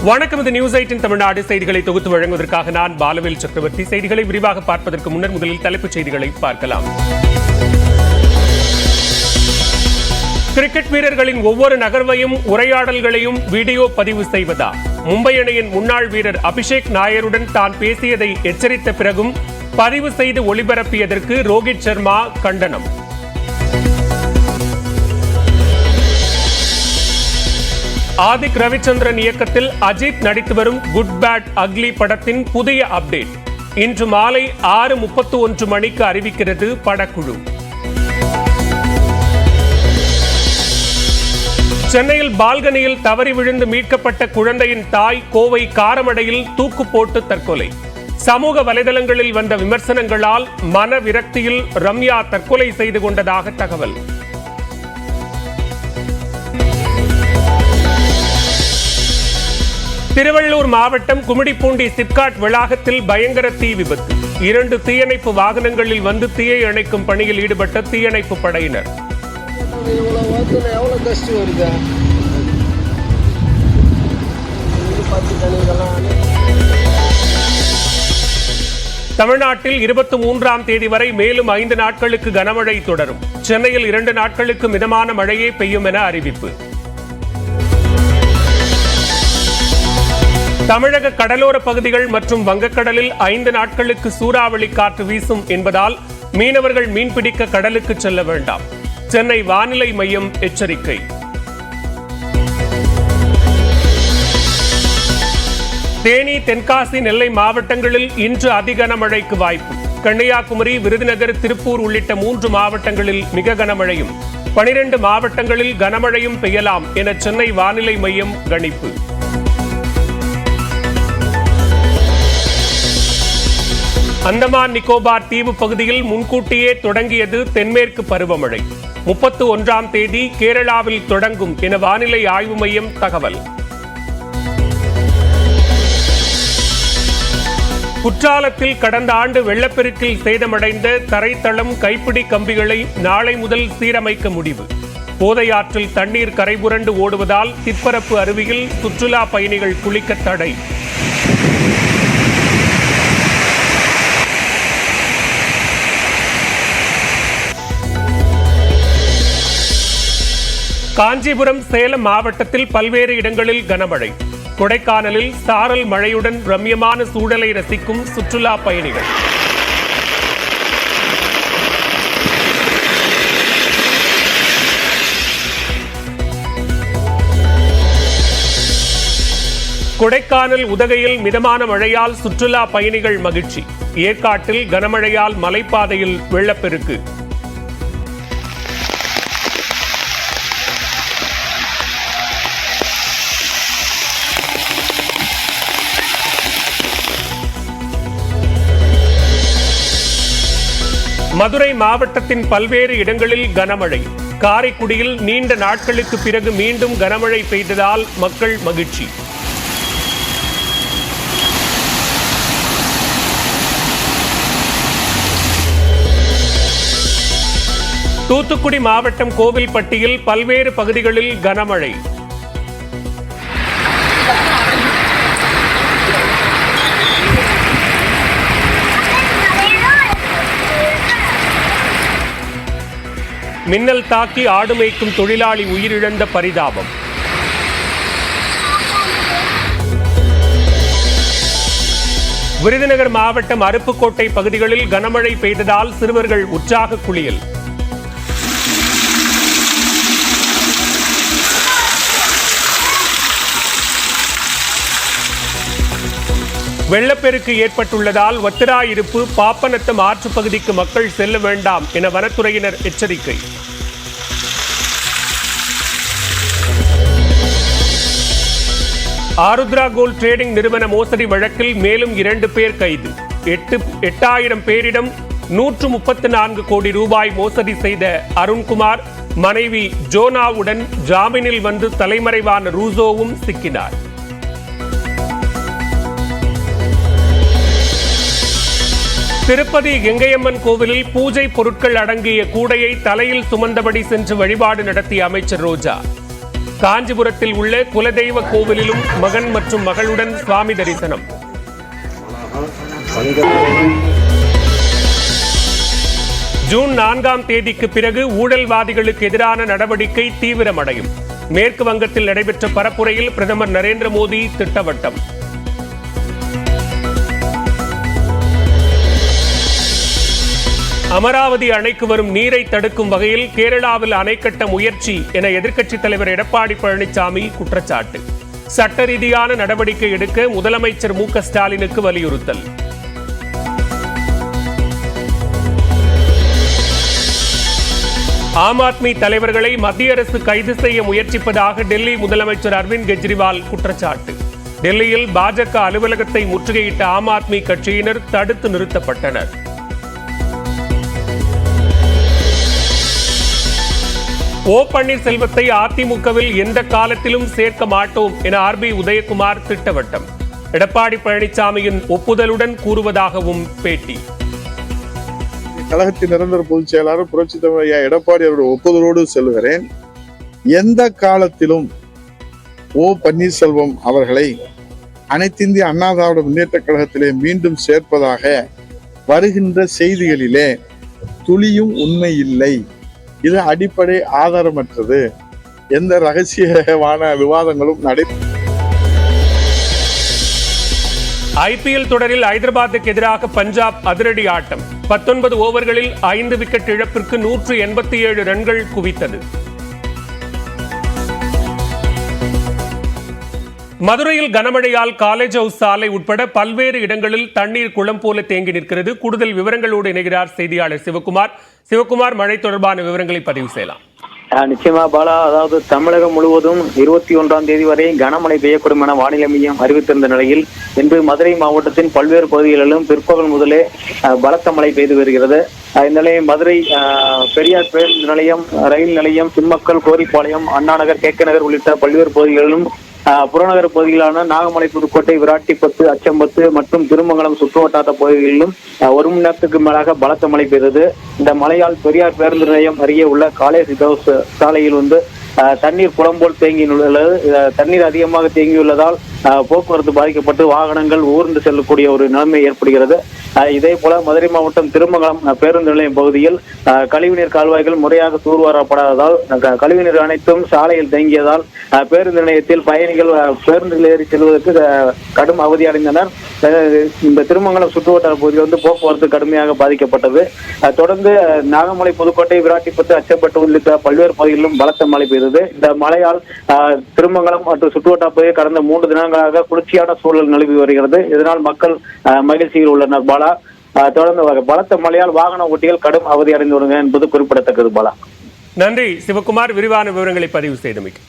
வணக்கம். இது நியூஸ் 8 தமிழ்நாடு செய்திகளை தொகுத்து வழங்குவதற்காக நான் பாலவேல் சக்கரவர்த்தி. செய்திகளை விரிவாக பார்ப்பதற்கு முன்னர் முதலில் தலைப்புச் செய்திகளை பார்க்கலாம். கிரிக்கெட் வீரர்களின் ஒவ்வொரு நகர்வையும் உரையாடல்களையும் வீடியோ பதிவு செய்வதா? மும்பை அணியின் முன்னாள் வீரர் அபிஷேக் நாயருடன் தான் பேசியதை எச்சரித்த பிறகும் பதிவு செய்து ஒளிபரப்பியதற்கு ரோஹித் சர்மா கண்டனம். ஆதிக் ரவிச்சந்திரன் இயக்கத்தில் அஜித் நடித்து வரும் குட் பேட் அக்லி படத்தின் புதிய அப்டேட் இன்று மாலை 6:31 மணிக்கு அறிவிக்கிறது படக்குழு. சென்னையில் பால்கனியில் தவறி விழுந்து மீட்கப்பட்ட குழந்தையின் தாய் கோவை காரமடையில் தூக்கு போட்டு தற்கொலை. சமூக வலைதளங்களில் வந்த விமர்சனங்களால் மன விரக்தியில் ரம்யா தற்கொலை செய்து கொண்டதாக தகவல். திருவள்ளூர் மாவட்டம் கும்மிடிப்பூண்டி சிப்காட் வளாகத்தில் பயங்கர தீ விபத்து. 2 தீயணைப்பு வாகனங்களில் வந்து தீயை அணைக்கும் பணியில் ஈடுபட்ட தீயணைப்பு படையினர். தமிழ்நாட்டில் 23ஆம் தேதி வரை மேலும் 5 நாட்களுக்கு கனமழை தொடரும். சென்னையில் 2 நாட்களுக்கு மிதமான மழையே பெய்யும் என அறிவிப்பு. தமிழக கடலோர பகுதிகள் மற்றும் வங்கக்கடலில் 5 நாட்களுக்கு சூறாவளி காற்று வீசும் என்பதால் மீனவர்கள் மீன்பிடிக்க கடலுக்கு செல்ல வேண்டாம். சென்னை வானிலை மையம் எச்சரிக்கை. தேனி, தென்காசி, நெல்லை மாவட்டங்களில் இன்று அதிகனமழைக்கு வாய்ப்பு. கன்னியாகுமரி, விருதுநகர், திருப்பூர் உள்ளிட்ட 3 மாவட்டங்களில் மிக கனமழையும் 12 மாவட்டங்களில் கனமழையும் பெய்யலாம் என சென்னை வானிலை மையம் கணிப்பு. அந்தமான் நிக்கோபார் தீவு பகுதியில் முன்கூட்டியே தொடங்கியது தென்மேற்கு பருவமழை. 31ஆம் தேதி கேரளாவில் தொடங்கும் என வானிலை ஆய்வு மையம் தகவல். குற்றாலத்தில் கடந்த ஆண்டு வெள்ளப்பெருக்கில் சேதமடைந்த தரைத்தளம், கைப்பிடி கம்பிகளை நாளை முதல் சீரமைக்க முடிவு. போதையாற்றில் தண்ணீர் கரைபுரண்டு ஓடுவதால் திற்பரப்பு அருவியில் சுற்றுலா பயணிகள் குளிக்க தடை. காஞ்சிபுரம், சேலம் மாவட்டத்தில் பல்வேறு இடங்களில் கனமழை. கொடைக்கானலில் சாரல் மழையுடன் ரம்யமான சூழலை ரசிக்கும் சுற்றுலா பயணிகள். கொடைக்கானல் உதகையில் மிதமான மழையால் சுற்றுலா பயணிகள் மகிழ்ச்சி. ஏற்காட்டில் கனமழையால் மலைப்பாதையில் வெள்ளப்பெருக்கு. மதுரை மாவட்டத்தின் பல்வேறு இடங்களில் கனமழை. காரைக்குடியில் நீண்ட நாட்களுக்கு பிறகு மீண்டும் கனமழை பெய்ததால் மக்கள் மகிழ்ச்சி. தூத்துக்குடி மாவட்டம் கோவில்பட்டியில் பல்வேறு பகுதிகளில் கனமழை. மின்னல் தாக்கி ஆடு மேய்க்கும் தொழிலாளி உயிரிழந்த பரிதாபம். விருதுநகர் மாவட்டம் அருப்புக்கோட்டை பகுதிகளில் கனமழை பெய்ததால் சிறுவர்கள் உற்சாக குளியல். வெள்ளப்பெருக்கு ஏற்பட்டுள்ளதால் வத்திராயிருப்பு, பாப்பநத்தம் ஆற்று பகுதிக்கு மக்கள் செல்ல வேண்டாம் என வனத்துறையினர் எச்சரிக்கை. ஆருத்ரா கோல்ட் ட்ரேடிங் நிறுவன மோசடி வழக்கில் மேலும் 2 பேர் கைது. 8,000 பேரிடம் 134 கோடி ரூபாய் மோசடி செய்த அருண்குமார் மனைவி ஜோனாவுடன் ஜாமீனில் வந்து தலைமறைவான ரூசோவும் சிக்கினார். திருப்பதி கங்கையம்மன் கோவிலில் பூஜை பொருட்கள் அடங்கிய கூடையை தலையில் சுமந்தபடி சென்று வழிபாடு நடத்திய அமைச்சர் ரோஜா. காஞ்சிபுரத்தில் உள்ள குலதெய்வ கோவிலிலும் மகன் மற்றும் மகளுடன் சுவாமி தரிசனம். ஜூன் 4ஆம் தேதிக்கு பிறகு ஊழல்வாதிகளுக்கு எதிரான நடவடிக்கை தீவிரமடையும். மேற்கு வங்கத்தில் நடைபெற்ற பரப்புரையில் பிரதமர் நரேந்திர மோடி திட்டவட்டம். அமராவதி அணைக்கு வரும் நீரை தடுக்கும் வகையில் கேரளாவில் அணை கட்ட முயற்சி என எதிர்க்கட்சித் தலைவர் எடப்பாடி பழனிசாமி குற்றச்சாட்டு. சட்ட ரீதியான நடவடிக்கை எடுக்க முதலமைச்சர் மு.க. ஸ்டாலினுக்கு வலியுறுத்தல். ஆம் ஆத்மி தலைவர்களை மத்திய அரசு கைது செய்ய முயற்சிப்பதாக டெல்லி முதலமைச்சர் அரவிந்த் கெஜ்ரிவால் குற்றச்சாட்டு. டெல்லியில் பாஜக அலுவலகத்தை முற்றுகையிட்ட ஆம் ஆத்மி கட்சியினர் தடுத்து நிறுத்தப்பட்டனர். ஓ பன்னீர்செல்வத்தை அதிமுகவில் எந்த காலத்திலும் சேர்க்க மாட்டோம் என ஆர்பி உதயகுமார் திட்டவட்டம். எடப்பாடி பழனிசாமியின் ஒப்புதலுடன் கூறுவதாகவும் பேட்டி. கழகத்தின் நிரந்தர பொதுச் செயலாளர் புரட்சித் தலைவர் எடப்பாடி அவருடைய ஒப்புதலோடு செல்கிறேன். எந்த காலத்திலும் ஓ பன்னீர்செல்வம் அவர்களை அனைத்திந்திய அண்ணா திராவிட முன்னேற்ற கழகத்திலே மீண்டும் சேர்ப்பதாக வருகின்ற செய்திகளிலே துளியும் உண்மை இல்லை. இது அடிப்படை ஆதாரமற்றது. எந்த ரகசியமான விவாதங்களும் ஐபிஎல் தொடரில் ஐதராபாத்துக்கு எதிராக பஞ்சாப் அதிரடி ஆட்டம். 19 ஓவர்களில் 5 விக்கெட் இழப்பிற்கு 187 ரன்கள் குவித்தது. மதுரையில் கனமழையால் காலேஜ் ஹவுஸ் சாலை உட்பட பல்வேறு இடங்களில் தண்ணீர் குளம் போல தேங்கி நிற்கிறது. கூடுதல் விவரங்களோடு இணைகிறார் செய்தியாளர் சிவகுமார். சிவகுமார், மழை தொடர்பான விவரங்களை பதிவு செய்யலாம். நிச்சயமா பாலா, அதாவது தமிழகம் முழுவதும் 21ஆம் தேதி வரை கனமழை பெய்யக்கூடும் என வானிலை மையம் அறிவித்திருந்த நிலையில் இன்று மதுரை மாவட்டத்தின் பல்வேறு பகுதிகளிலும் பிற்பகல் முதலே பலத்த மழை பெய்து வருகிறது. இந்நிலையம் மதுரை பெரியார் பேருந்து நிலையம், ரயில் நிலையம், சிம்மக்கல், கோரிப்பாளையம், அண்ணாநகர், கேகே நகர் உள்ளிட்ட பல்வேறு பகுதிகளிலும் புறநகர் பகுதிகளான நாகமலை, புதுக்கோட்டை, விராட்டிப்பத்து, அச்சம்பத்து மற்றும் திருமங்கலம் சுற்றுவட்டார பகுதிகளிலும் 1 மணி நேரத்துக்கு மேலாக பலத்த மழை பெய்தது. இந்த மழையால் பெரியார் பேருந்து நிலையம் அருகே உள்ள காலேஜ் ஹவுஸ் சாலையில் தண்ணீர் குளம் போல் தேங்கியுள்ளது. தண்ணீர் அதிகமாக தேங்கியுள்ளதால் போக்குவரத்து பாதிக்கப்பட்டு வாகனங்கள் ஊர்ந்து செல்லக்கூடிய ஒரு நிலைமை ஏற்படுகிறது. இதே போல மதுரை மாவட்டம் திருமங்கலம் பேருந்து நிலையம் பகுதியில் கழிவுநீர் கால்வாய்கள் முறையாக தூர்வாரப்படாததால் கழிவுநீர் அனைத்தும் சாலையில் தேங்கியதால் பேருந்து நிலையத்தில் பயணிகள் பேருந்தில் ஏறி செல்வதற்கு கடும் அவதியடைந்தனர். இந்த திருமங்கலம் சுற்றுவட்டார பகுதியில் போக்குவரத்து கடுமையாக பாதிக்கப்பட்டது. தொடர்ந்து நாகமலை, புதுக்கோட்டை, விராட்டிப்பத்து, அச்சம்பட்டு உள்ளிட்ட பல்வேறு பகுதிகளிலும் பலத்த மழை பெய்தது. இந்த மழையால் திருமங்கலம் மற்றும் சுற்றுவட்டார பகுதியில் கடந்த 3 தினங்களாக குளிர்ச்சியான சூழல் நிலவி வருகிறது. இதனால் மக்கள் மகிழ்ச்சியில் உள்ளனர். பாலா, தொடர்ந்து பலத்த மழையால் வாகன ஓட்டிகள் கடும் அவதி அடைந்து வருகின்றனர் என்பது குறிப்பிடத்தக்கது. பாலா, நன்றி சிவகுமார், விரிவான விவரங்களை பதிவு செய்தமைக்கு.